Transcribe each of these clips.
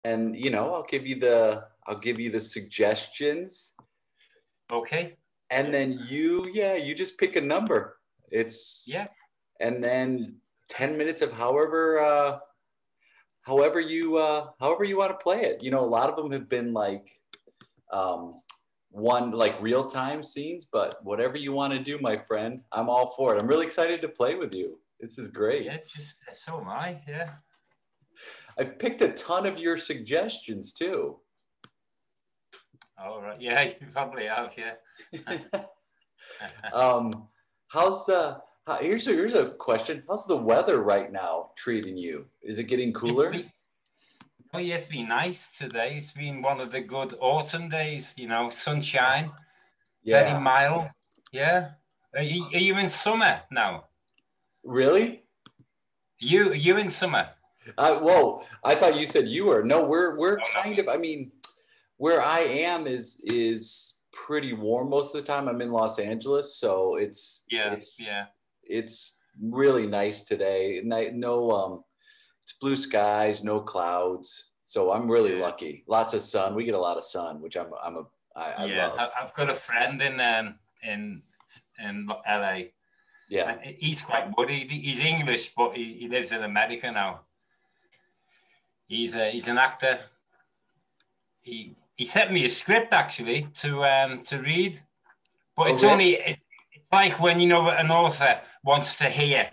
and I'll give you the suggestions. Okay. And then you just pick a number. Yeah. And then 10 minutes of however you want to play it. A lot of them have been like one like real time scenes, but whatever you want to do, my friend, I'm all for it. I'm really excited to play with you. This is great. Yeah, so am I. Yeah. I've picked a ton of your suggestions too. All right. Yeah, you probably have. Yeah. Here's a question. How's the weather right now treating you? Is it getting cooler? It's been nice today. It's been one of the good autumn days, sunshine, very mild. Yeah. Are you in summer now? Really? You in summer? Whoa, I thought you said you were. No, we're kind of, where I am is pretty warm most of the time. I'm in Los Angeles, so it's really nice today. No, it's blue skies, no clouds. So I'm really lucky. Lots of sun. We get a lot of sun, which I love. I've got a friend in LA. Yeah. He's quite good. He's English, but he lives in America now. He's an actor. He sent me a script actually to read, but it's like when an author wants to hear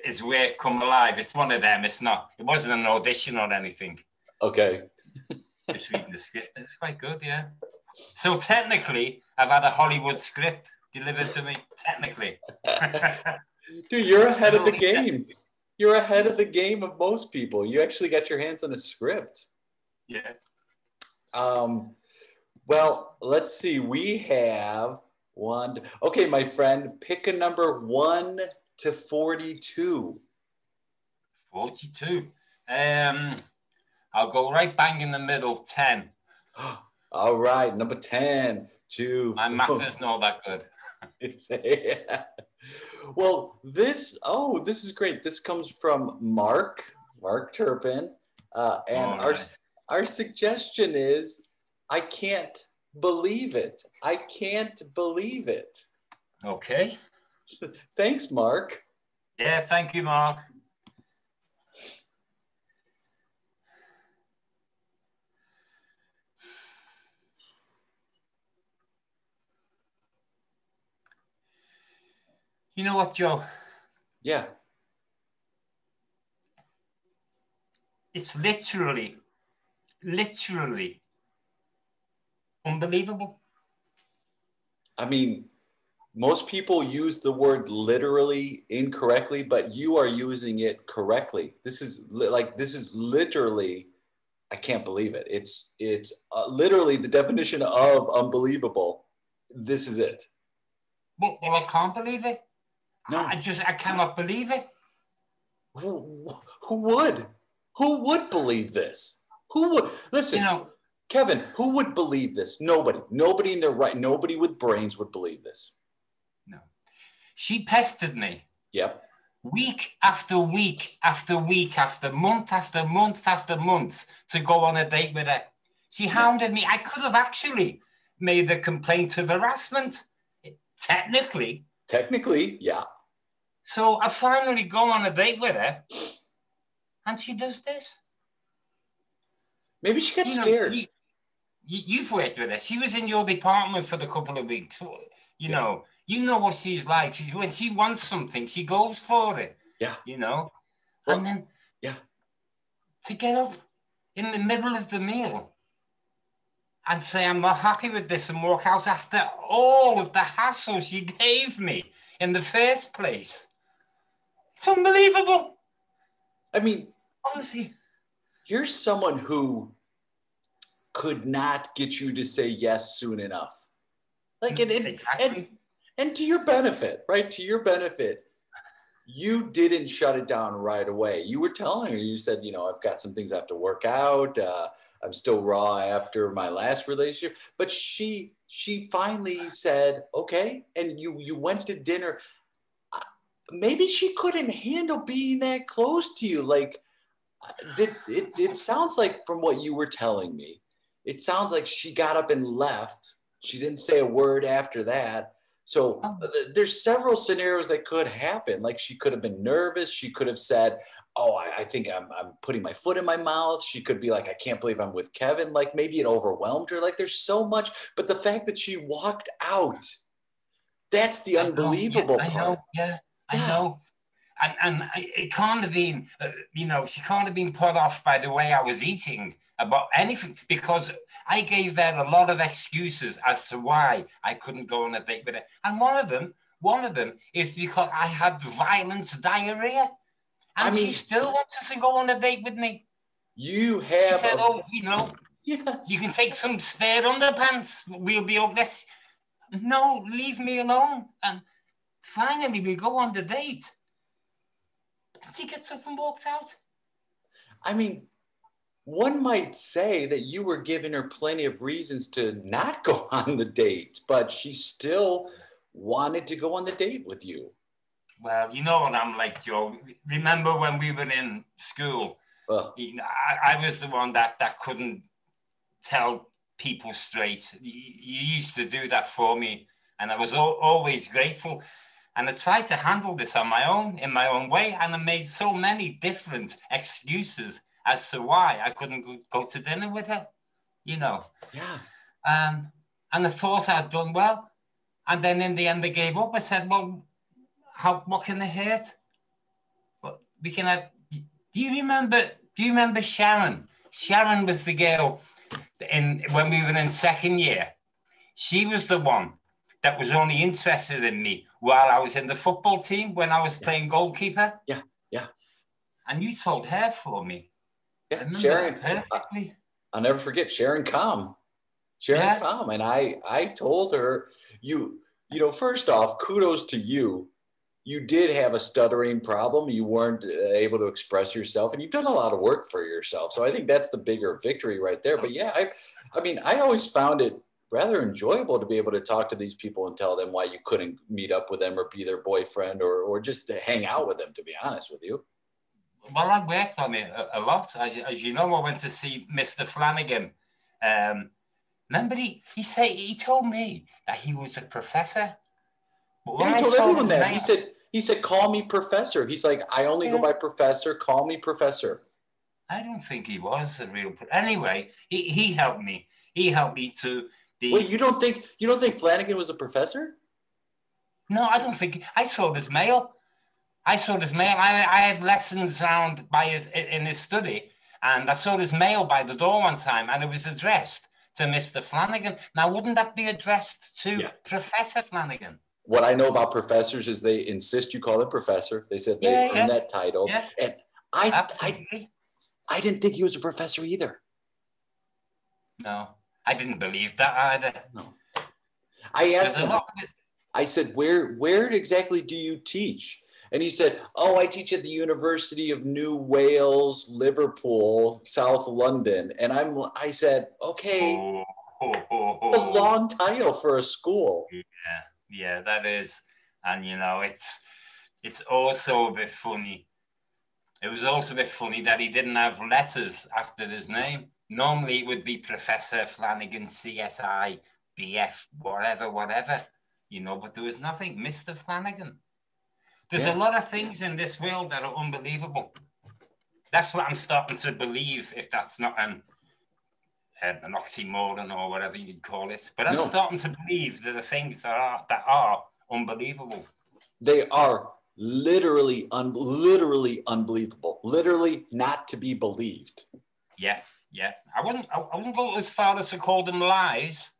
his work come alive. It's one of them. It wasn't an audition or anything. Okay. Just reading the script. It's quite good, yeah. So technically, I've had a Hollywood script delivered to me. Technically. Dude, you're ahead of the game. You're ahead of the game of most people. You actually got your hands on a script. Yeah. Well, let's see. We have one. Okay, my friend, pick a number 1 to 42. 42. I'll go right bang in the middle, 10. All right, number 10. My math is not that good. Yeah. Well, this is great. This comes from Mark Turpin. And our suggestion is, I can't believe it. I can't believe it. Okay. Thanks, Mark. Yeah, thank you, Mark. You know what, Joe? Yeah. It's literally unbelievable. I mean, most people use the word literally incorrectly, but you are using it correctly. This is literally, I can't believe it. It's literally the definition of unbelievable. This is it. Well, I can't believe it. No. I cannot believe it. Who would? Who would believe this? Who would? Listen, Kevin, who would believe this? Nobody. Nobody in their right, nobody with brains would believe this. No. She pestered me. Yep. Week after week after week after month after month after month to go on a date with her. She hounded me. I could have actually made a complaint of harassment. Technically, yeah. So I finally go on a date with her, and she does this. Maybe she got scared. You've worked with her. She was in your department for the couple of weeks. You know what she's like. When she wants something, she goes for it. Yeah. Well, and then to get up in the middle of the meal and say, I'm not happy with this, and walk out after all of the hassle she gave me in the first place. It's unbelievable. I mean, honestly, here's someone who could not get you to say yes soon enough. Like, and to your benefit, right? To your benefit, you didn't shut it down right away. You were telling her, you said, I've got some things I have to work out. I'm still raw after my last relationship. But she finally said, okay. And you went to dinner. Maybe she couldn't handle being that close to you. Like, It sounds like, from what you were telling me, it sounds like she got up and left. She didn't say a word after that. So there's several scenarios that could happen. Like, she could have been nervous. She could have said, oh, I think I'm putting my foot in my mouth. She could be like, I can't believe I'm with Kevin. Like, maybe it overwhelmed her. Like, there's so much. But the fact that she walked out, that's the unbelievable part. I know, yeah, I know. And it can't have been, you know, she can't have been put off by the way I was eating about anything, because I gave her a lot of excuses as to why I couldn't go on a date with her. And one of them is because I had violent diarrhea. And she still wanted to go on a date with me. You have. She said, oh, you know, yes, you can take some spare underpants. We'll be okay. No, leave me alone. And finally, we go on the date. And she gets up and walks out. I mean, one might say that you were giving her plenty of reasons to not go on the date, but she still wanted to go on the date with you. Well, you know what I'm like, Joe. Remember when we were in school? You know, I was the one that couldn't tell people straight. You used to do that for me, and I was always grateful. And I tried to handle this on my own, in my own way, and I made so many different excuses as to why I couldn't go to dinner with her, you know. Yeah. And I thought I'd done well. And then in the end, I gave up. I said, well, what can it hurt? Well, we can have, do you remember Sharon? Sharon was the girl when we were in second year. She was the one that was only interested in me while I was in the football team, when I was playing goalkeeper. Yeah, yeah. And you told her for me. Yeah, Sharon. Perfectly. I'll never forget Sharon Com. Sharon Com. And I told her, you know, first off, kudos to you. You did have a stuttering problem. You weren't able to express yourself, and you've done a lot of work for yourself. So I think that's the bigger victory right there. But yeah, I mean, I always found it rather enjoyable to be able to talk to these people and tell them why you couldn't meet up with them or be their boyfriend or just to hang out with them, to be honest with you. Well, I worked on it a lot. As you know, I went to see Mr. Flanagan. Remember, he told me that he was a professor. Yeah, he told everyone that. He said, call me professor. He's like, I only go by professor. Call me professor. I don't think he was a real anyway, he helped me. He helped me to be. Wait, you don't think Flanagan was a professor? No, I don't think. I saw his mail. I had lessons around in his study, and I saw his mail by the door one time, and it was addressed to Mr. Flanagan. Now, wouldn't that be addressed to Professor Flanagan? What I know about professors is they insist you call them professor. They said they earned that title. Yeah. And I didn't think he was a professor either. No, I didn't believe that either. No. I asked him, I said, where exactly do you teach? And he said, oh, I teach at the University of New Wales, Liverpool, South London. And I said, okay, a long title for a school. Yeah, that is. And, you know, it's also a bit funny. It was also a bit funny that he didn't have letters after his name. Normally it would be Professor Flanagan, CSI, BF, whatever, you know, but there was nothing. Mr. Flanagan. There's a lot of things in this world that are unbelievable. That's what I'm starting to believe, if that's not an oxymoron or whatever you'd call it. But I'm starting to believe that the things that are unbelievable. They are literally unbelievable. Literally not to be believed. Yeah. I wouldn't go as far as to call them lies.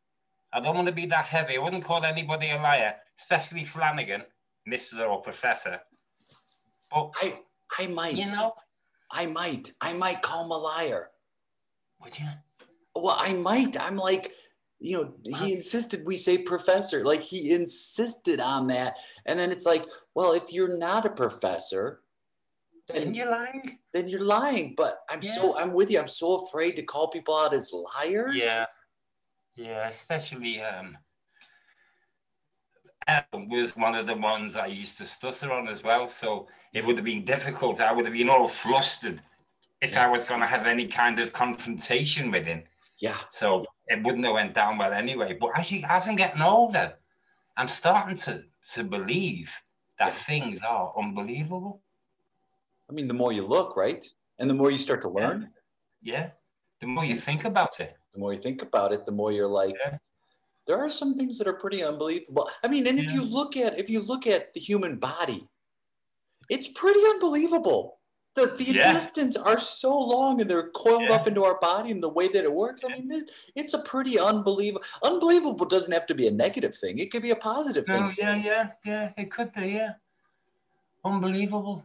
I don't want to be that heavy. I wouldn't call anybody a liar, especially Flanagan, Mr. or Professor. But I might. You know? I might call him a liar. Would you? Well, I might. I'm like, you know, he insisted we say professor. Like, he insisted on that. And then it's like, well, if you're not a professor, then you're lying. Then you're lying. But I'm with you. I'm so afraid to call people out as liars. Yeah, especially Adam was one of the ones I used to stutter on as well. So it would have been difficult. I would have been all flustered if I was going to have any kind of confrontation with him. Yeah. So it wouldn't have went down well anyway. But as I'm getting older, I'm starting to believe that things are unbelievable. I mean, the more you look, right? And the more you start to learn. Yeah. The more you think about it. The more you think about it, the more you're like, there are some things that are pretty unbelievable. I mean, and if you look at the human body, it's pretty unbelievable. The intestines are so long and they're coiled up into our body and the way that it works. I mean, it's a pretty unbelievable. Unbelievable doesn't have to be a negative thing. It could be a positive thing. Yeah. It could be, Unbelievable.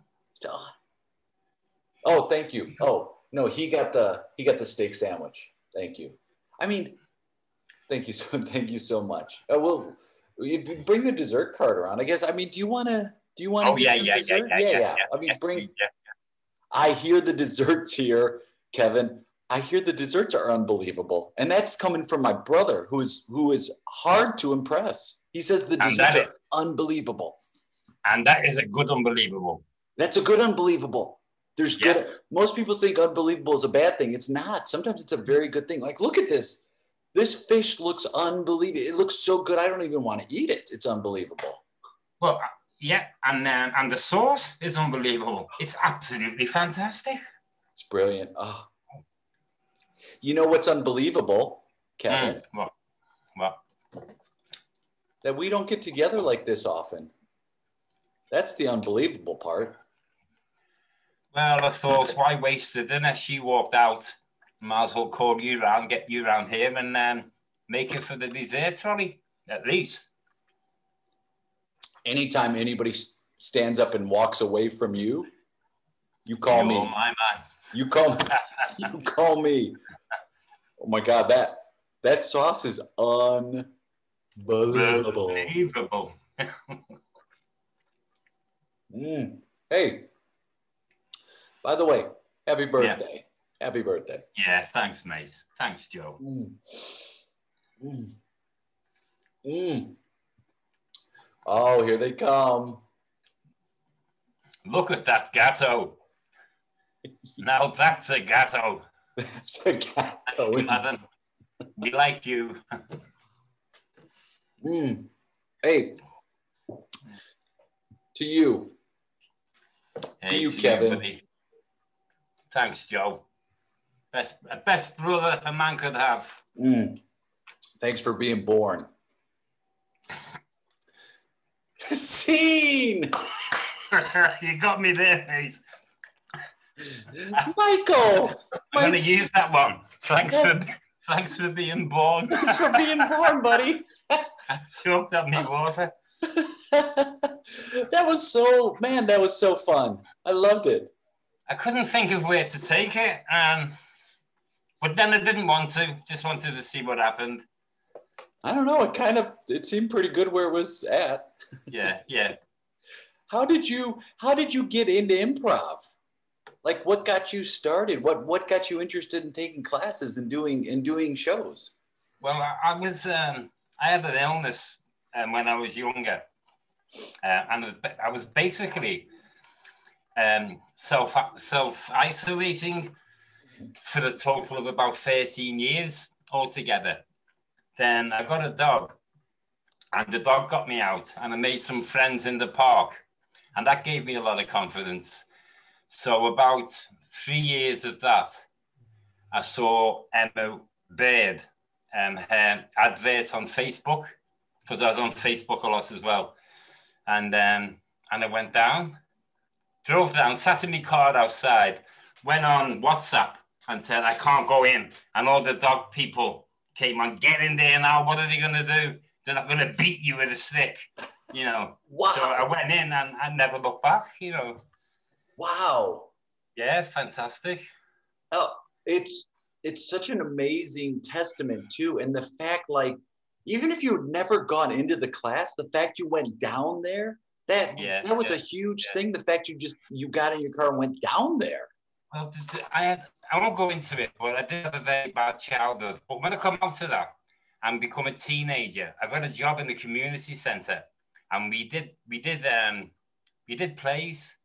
Oh, thank you. Oh, no, he got the steak sandwich. Thank you. I mean, thank you so much. Well, you bring the dessert cart around. I guess. I mean, do you want to get some dessert? Yeah. I mean, bring. I hear the desserts here, Kevin. I hear the desserts are unbelievable, and that's coming from my brother, who is hard to impress. He says the desserts are unbelievable, and that is a good unbelievable. That's a good unbelievable. There's good. Most people think unbelievable is a bad thing. It's not. Sometimes it's a very good thing. Like, look at this. This fish looks unbelievable. It looks so good. I don't even want to eat it. It's unbelievable. Well, yeah, and the sauce is unbelievable. It's absolutely fantastic. It's brilliant. Oh, you know what's unbelievable, Kevin? What? That we don't get together like this often. That's the unbelievable part. Well, I thought, why waste the dinner? She walked out. Might as well call you round, get you round here, and make it for the dessert trolley, at least. Anytime anybody stands up and walks away from you, you call me. Oh, my man. You call me. Oh my God, that sauce is unbelievable. Unbelievable. Hey, by the way, happy birthday. Yeah. Happy birthday. Yeah, thanks, mate. Thanks, Joe. Oh, here they come. Look at that gatto. Now that's a gatto. That's a gatto. Madam, we like you. Hey, to you. Hey, to you, Kevin. You, thanks, Joe. Best brother a man could have. Thanks for being born. Scene. You got me there, mate. Michael. I'm going to use that one. Thanks for being born. Thanks for being born, buddy. I choked up me water. That was so fun. I loved it. I couldn't think of where to take it. But then I didn't want to. Just wanted to see what happened. I don't know. It seemed pretty good where it was at. Yeah. How did you get into improv? Like, what got you started? What got you interested in taking classes and doing shows? Well, I had an illness when I was younger, and I was basically self-isolating for the total of about 13 years altogether. Then I got a dog, and the dog got me out, and I made some friends in the park, and that gave me a lot of confidence. So about 3 years of that, I saw Emma Baird, her advert on Facebook, because I was on Facebook a lot as well. And I went down, drove down, sat in my car outside, went on WhatsApp and said, I can't go in. And all the dog people came on, get in there now. What are they going to do? They're not going to beat you with a stick, Wow. So I went in and I never looked back, Wow. Yeah, fantastic. Oh, it's such an amazing testament too. And the fact, like, even if you'd never gone into the class, the fact you went down there, that was a huge thing. The fact you got in your car and went down there. Well, I won't go into it, but I did have a very bad childhood. But when I come out of that and become a teenager, I got a job in the community centre, and we did plays.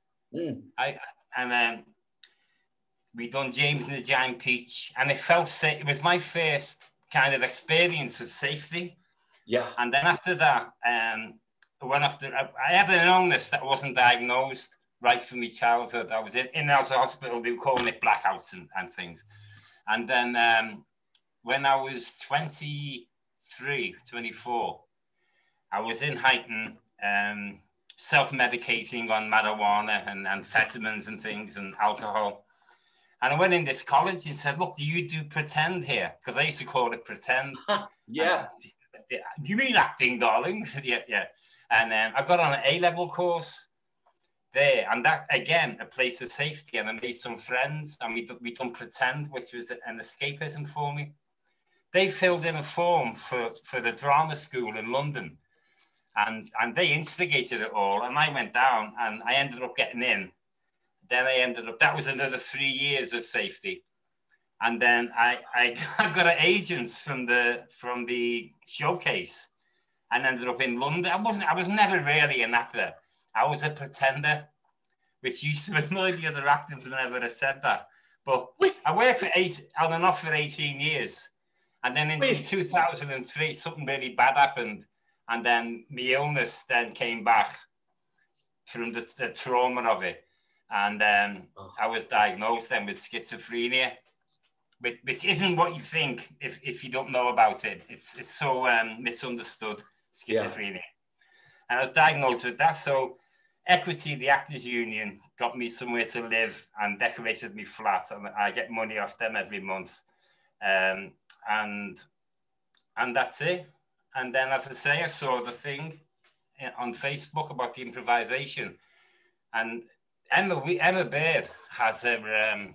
we done James and the Giant Peach, and it felt safe. It was my first kind of experience of safety. Yeah. And then after that, I had an illness that wasn't diagnosed right from my childhood. I was in and out of hospital. They were calling it blackouts and things. And then when I was 23, 24, I was in Highton, self-medicating on marijuana and amphetamines and things and alcohol. And I went in this college and said, look, do you do pretend here? Because I used to call it pretend. Yeah. You mean acting, darling? Yeah. And I got on an A-level course there. And that, again, a place of safety. And I made some friends. And we done pretend, which was an escapism for me. They filled in a form for the drama school in London. And they instigated it all. And I went down and I ended up getting in. Then I ended up, that was another 3 years of safety. And then I got an agents from the showcase and ended up in London. I was never really an actor. I was a pretender, which used to annoy the other actors whenever I said that. But I worked on and off for 18 years. And then in 2003, something really bad happened. And then my illness then came back from the trauma of it. And I was diagnosed then with schizophrenia, which isn't what you think if you don't know about it. It's so misunderstood, schizophrenia. Yeah. And I was diagnosed with that. So Equity, the Actors Union, got me somewhere to live and decorated me flat. And I get money off them every month. And that's it. And then, as I say, I saw the thing on Facebook about the improvisation. And Emma Baird has a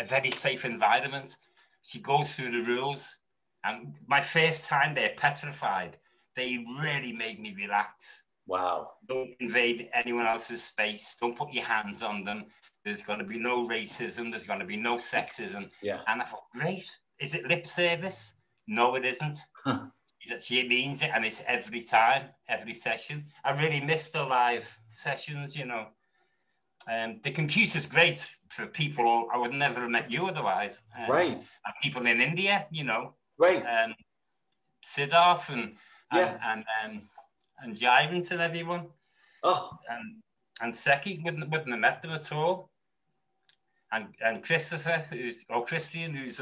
very safe environment. She goes through the rules. And my first time there, petrified, they really made me relax. Wow. Don't invade anyone else's space. Don't put your hands on them. There's going to be no racism. There's going to be no sexism. Yeah. And I thought, great. Is it lip service? No, it isn't. Huh. She means it, and it's every time, every session. I really miss the live sessions, you know. The computer's great for people. I would never have met you otherwise. Right. And people in India, you know. Right. Siddharth and Jyrant and everyone. Oh. And Seki wouldn't have met them at all. And Christopher, Christian, who's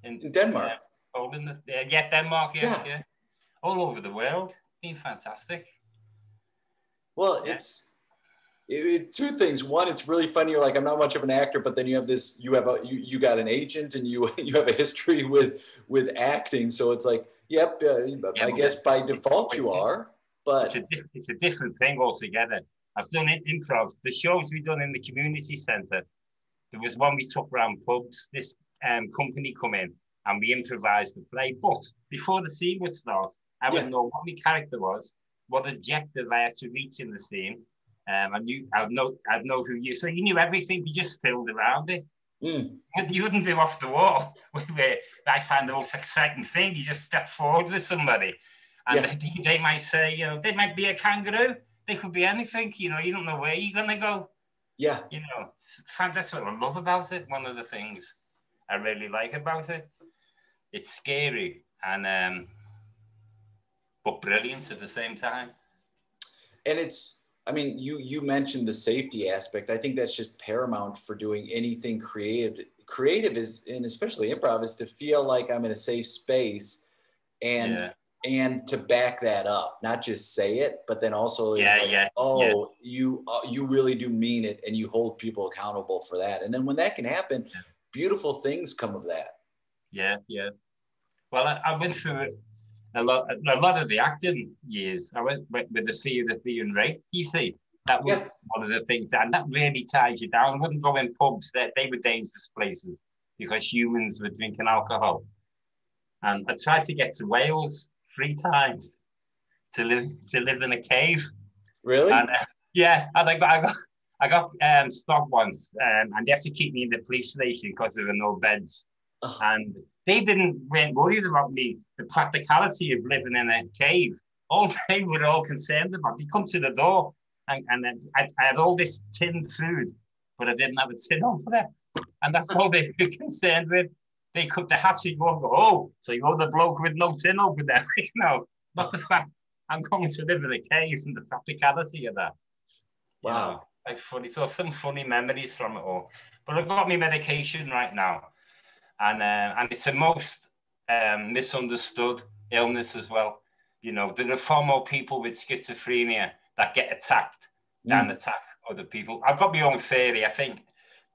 in Denmark. Poland, Denmark, yeah. All over the world. Been fantastic. Well, two things. One, it's really funny. You're like, I'm not much of an actor, but then you have you got an agent and you have a history with acting. So it's like, I guess by default you are, but it's a different thing altogether. I've done improv. The shows we've done in the community centre. There was one we took around pubs. This company come in and we improvised the play. But before the scene would start, I would know what my character was, what objective I had to reach in the scene. I'd know who you. So you knew everything. You just filled around it. You wouldn't do off the wall. Where I find the most exciting thing. You just step forward with somebody, and they might say, you know, they might be a kangaroo. They could be anything. You know, you don't know where you're gonna go. Yeah. You know, that's what I love about it. One of the things I really like about it. It's scary and but brilliant at the same time. And I mean, you mentioned the safety aspect. I think that's just paramount for doing anything creative. Creative is, and especially improv, is to feel like I'm in a safe space and to back that up, not just say it, but then also you really do mean it and you hold people accountable for that. And then when that can happen, beautiful things come of that. Yeah. Well, I went through a lot of the acting years. I went with the fear of being raped. You see, that was one of the things that really ties you down. I wouldn't go in pubs. They were dangerous places because humans were drinking alcohol. And I tried to get to Wales 3 times to live in a cave. Really? And, I got stopped once, and they had to keep me in the police station because there were no beds. Oh. And they weren't worried about me, the practicality of living in a cave. All they were all concerned about, they come to the door And then I had all this tinned food, but I didn't have a tin opener. And that's all they were concerned with. They could, the hatchet go, oh, so you're the bloke with no tin opener. You know, not the fact I'm going to live in a cave and the practicality of that. You know, like funny. So some funny memories from it all. But I've got my medication right now. And it's the most misunderstood illness as well. You know, there are far more people with schizophrenia that get attacked than attack other people. I've got my own theory. I think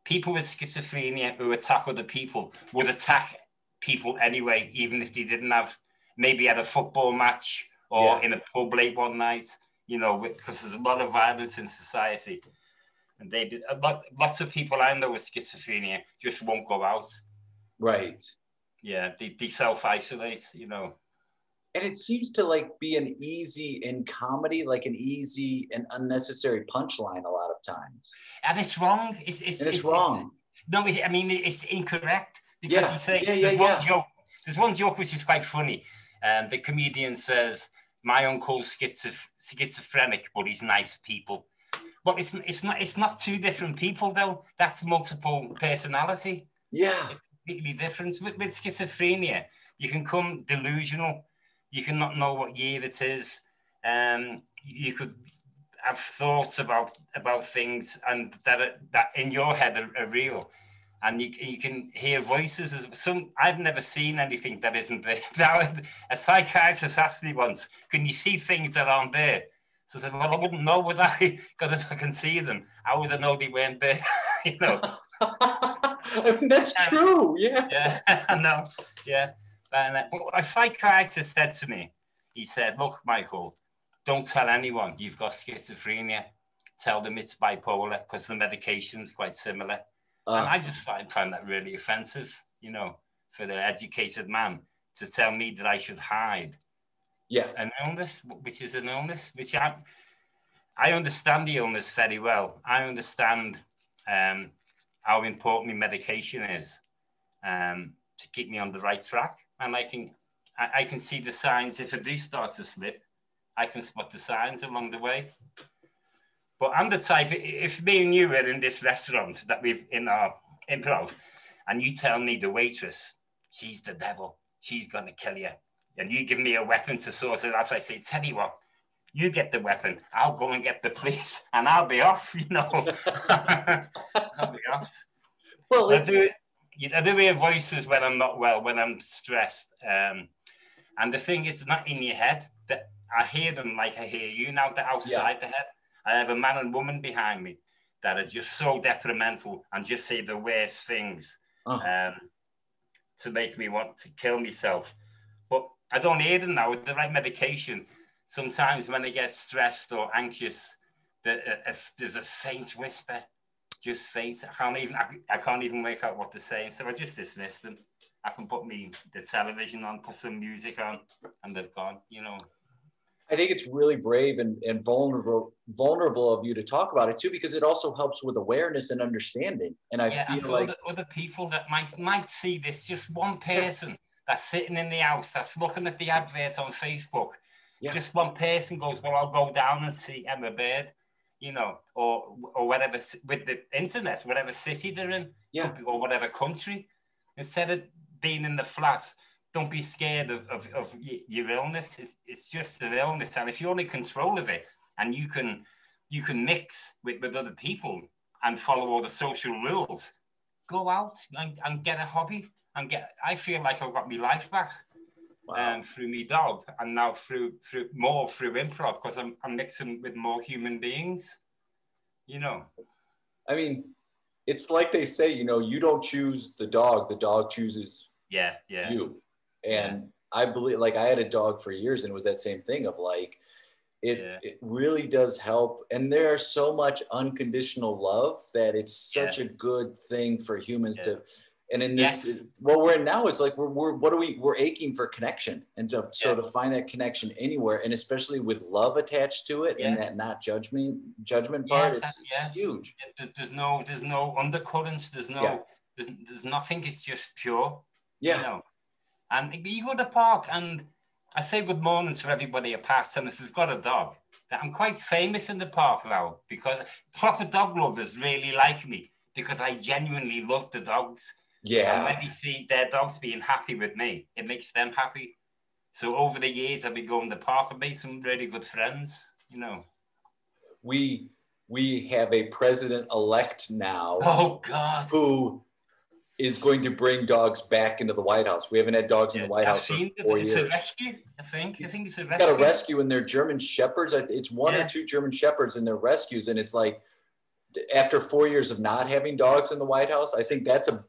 people with schizophrenia who attack other people would attack people anyway, even if they didn't have, maybe at a football match or in a pub late one night, you know, because there's a lot of violence in society. And lots of people I know with schizophrenia just won't go out. Right. Yeah, they self-isolate, you know. And it seems to like be an easy in comedy, like an easy and unnecessary punchline a lot of times. And it's wrong. It's wrong. I mean, it's incorrect. Because you say, there's one joke which is quite funny. The comedian says, my uncle's schizophrenic, but he's nice people. But it's not two different people though. That's multiple personality. Yeah. It's completely different. With schizophrenia, you can come delusional. You can not know what year it is. You could have thoughts about things and that in your head are real. And you can hear voices. I've never seen anything that isn't there. Now, a psychiatrist asked me once, can you see things that aren't there? So I said, well, I wouldn't know, would I? Because if I can see them, how would I know they weren't there? You know. I mean, that's true. Yeah. Yeah, I know. Yeah. But a psychiatrist said to me, he said, look, Michael, don't tell anyone you've got schizophrenia. Tell them it's bipolar because the medication's quite similar. And I just find that really offensive, you know, for the educated man to tell me that I should hide an illness, which is an illness, which I understand the illness very well. I understand how important my medication is to keep me on the right track. And I can see the signs. If I do start to slip, I can spot the signs along the way. But I'm the type, if me and you were in this restaurant that we've in our improv, and you tell me the waitress, she's the devil, she's going to kill you, and you give me a weapon to sort it out, so I say, tell you what, you get the weapon, I'll go and get the police, and I'll be off, you know. I'll be off. Well, I do hear voices when I'm not well, when I'm stressed. And the thing is, not in your head. That I hear them like I hear you now, they're outside the head. I have a man and woman behind me that are just so detrimental and just say the worst things to make me want to kill myself. But I don't hear them now with the right medication. Sometimes when I get stressed or anxious, there's a faint whisper, just faint. I can't even make out what they're saying. So I just dismiss them. I can put the television on, put some music on, and they've gone, you know. I think it's really brave and vulnerable of you to talk about it too, because it also helps with awareness and understanding. And I feel like other people that might see this, just one person that's sitting in the house, that's looking at the adverts on Facebook. Just one person goes, well, I'll go down and see Emma Baird, you know, or whatever, with the internet, whatever city they're in, or whatever country, instead of being in the flat. Don't be scared of your illness. It's just an illness, and if you're in control of it, and you can mix with other people and follow all the social rules, go out and get a hobby I feel like I've got my life back through my dog, and now through improv, because I'm mixing with more human beings, you know. I mean, it's like they say, you know, you don't choose the dog chooses you. And I believe, like, I had a dog for years, and it was that same thing of like, it really does help. And there's so much unconditional love that it's such a good thing for humans to, and in this, we're in now, it's like, we're aching for connection, and to find that connection anywhere, and especially with love attached to it, and that not judgment part, it's huge. There's no undercurrents. There's nothing. It's just pure. You know? And you go to the park, and I say good morning to everybody I pass, and if they've got a dog, that I'm quite famous in the park now because proper dog lovers really like me because I genuinely love the dogs. Yeah. And when they see their dogs being happy with me, it makes them happy. So over the years, I've been going to the park. I've made some really good friends, you know. We have a president-elect now. Oh, God. Who is going to bring dogs back into the White House. We haven't had dogs in the White House for 4 years. It's a rescue, I think. I think it's a rescue. It's got a rescue, and they're German Shepherds. It's one or two German Shepherds, and they're rescues. And it's like, after 4 years of not having dogs in the White House, I think that's a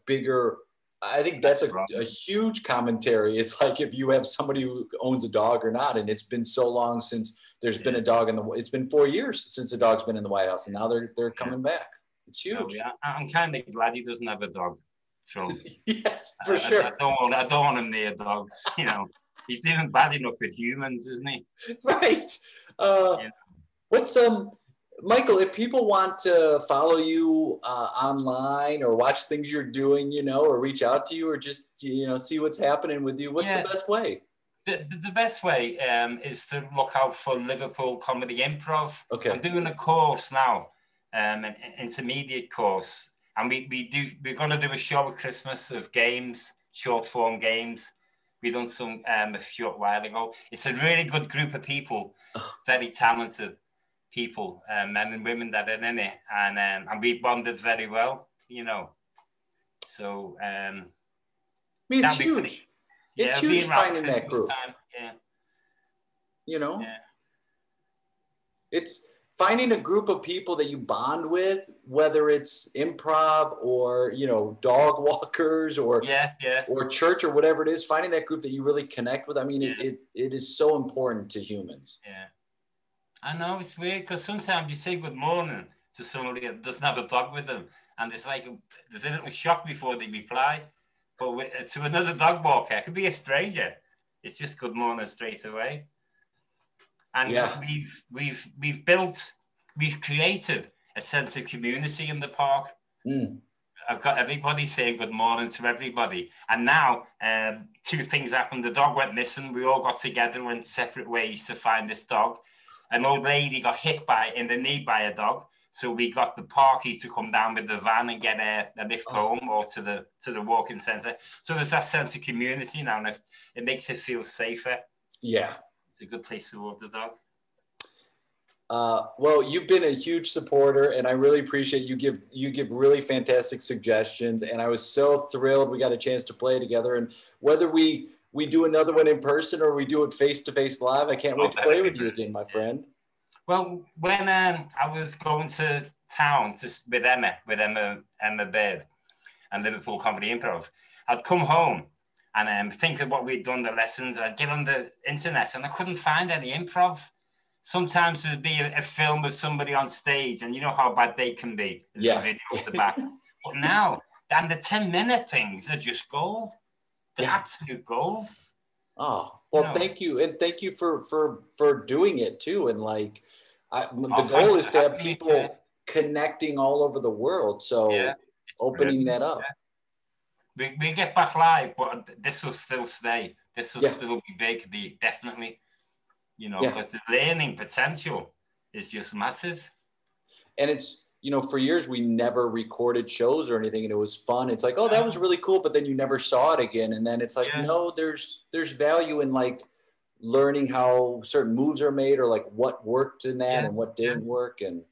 huge commentary. It's like if you have somebody who owns a dog or not, and it's been so long since there's been a dog it's been 4 years since a dog's been in the White House, and now they're coming back. It's huge. Oh, yeah. I'm kind of glad he doesn't have a dog. So yes, for sure. I don't want him near dogs. You know, he's doing bad enough with humans, isn't he? Right. What's Michael? If people want to follow you online or watch things you're doing, you know, or reach out to you, or just see what's happening with you, what's the best way? The best way is to look out for Liverpool Comedy Improv. Okay. I'm doing a course now, an intermediate course. And we're going to do a show at Christmas of games, short form games. We done some a short while ago. It's a really good group of people, very talented people, men and women that are in it. And we bonded very well, you know. So it's huge. It's huge finding that group. Yeah. You know? Yeah. It's finding a group of people that you bond with, whether it's improv or, dog walkers or church or whatever it is, finding that group that you really connect with. I mean, it is so important to humans. Yeah. I know, it's weird because sometimes you say good morning to somebody that doesn't have a dog with them, and it's like there's a little shock before they reply. But to another dog walker, it could be a stranger. It's just good morning straight away. And we've created a sense of community in the park. I've got everybody saying good morning to everybody. And now two things happened. The dog went missing. We all got together and went separate ways to find this dog. An old lady got hit in the knee by a dog. So we got the parkie to come down with the van and get a lift home or to the walking centre. So there's that sense of community now, and it makes it feel safer. Yeah. It's a good place to walk the dog. Well, you've been a huge supporter, and I really appreciate you give really fantastic suggestions. And I was so thrilled we got a chance to play together. And whether we do another one in person or we do it face-to-face live, I can't wait to play with you again, my friend. Well, when I was going to town with Emma Baird and Liverpool Comedy Improv, I'd come home and think of what we'd done, the lessons. I'd get on the internet and I couldn't find any improv. Sometimes there'd be a film of somebody on stage, and you know how bad they can be. There's a video at the back. But now, and the 10-minute things are just gold. They're absolute gold. Oh, well, thank you. And thank you for doing it too. And like, the goal is to have people connecting all over the world. So opening that up. We get back live, but this will still stay. This will still be big, definitely. Because the learning potential is just massive. And it's, for years we never recorded shows or anything, and it was fun. It's like, oh, that was really cool, but then you never saw it again. And then it's like, no, there's value in like learning how certain moves are made, or like what worked in that and what didn't work. And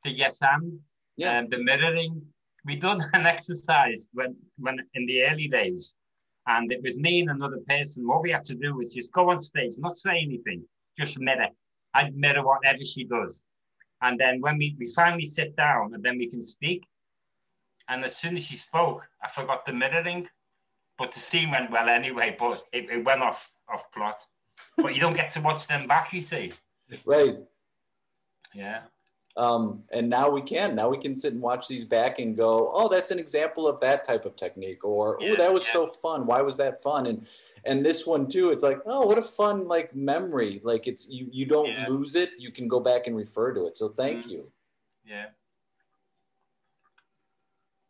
the yes and the mirroring. We done an exercise when in the early days, and it was me and another person. What we had to do was just go on stage, not say anything, just mirror. I'd mirror whatever she does. And then when we finally sit down, and then we can speak. And as soon as she spoke, I forgot the mirroring. But the scene went well anyway, but it went off plot. But you don't get to watch them back, you see. Right. Yeah. And now we can sit and watch these back and go, oh, that's an example of that type of technique, or oh, that was so fun. Why was that fun? And this one too, it's like, oh, what a fun like memory. Like it's you don't lose it. You can go back and refer to it. So thank you. Yeah.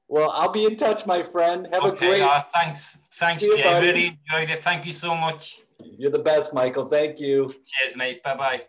Well, I'll be in touch, my friend. Have a great. Thanks, Jay. I really enjoyed it. Thank you so much. You're the best, Michael. Thank you. Cheers, mate. Bye-bye.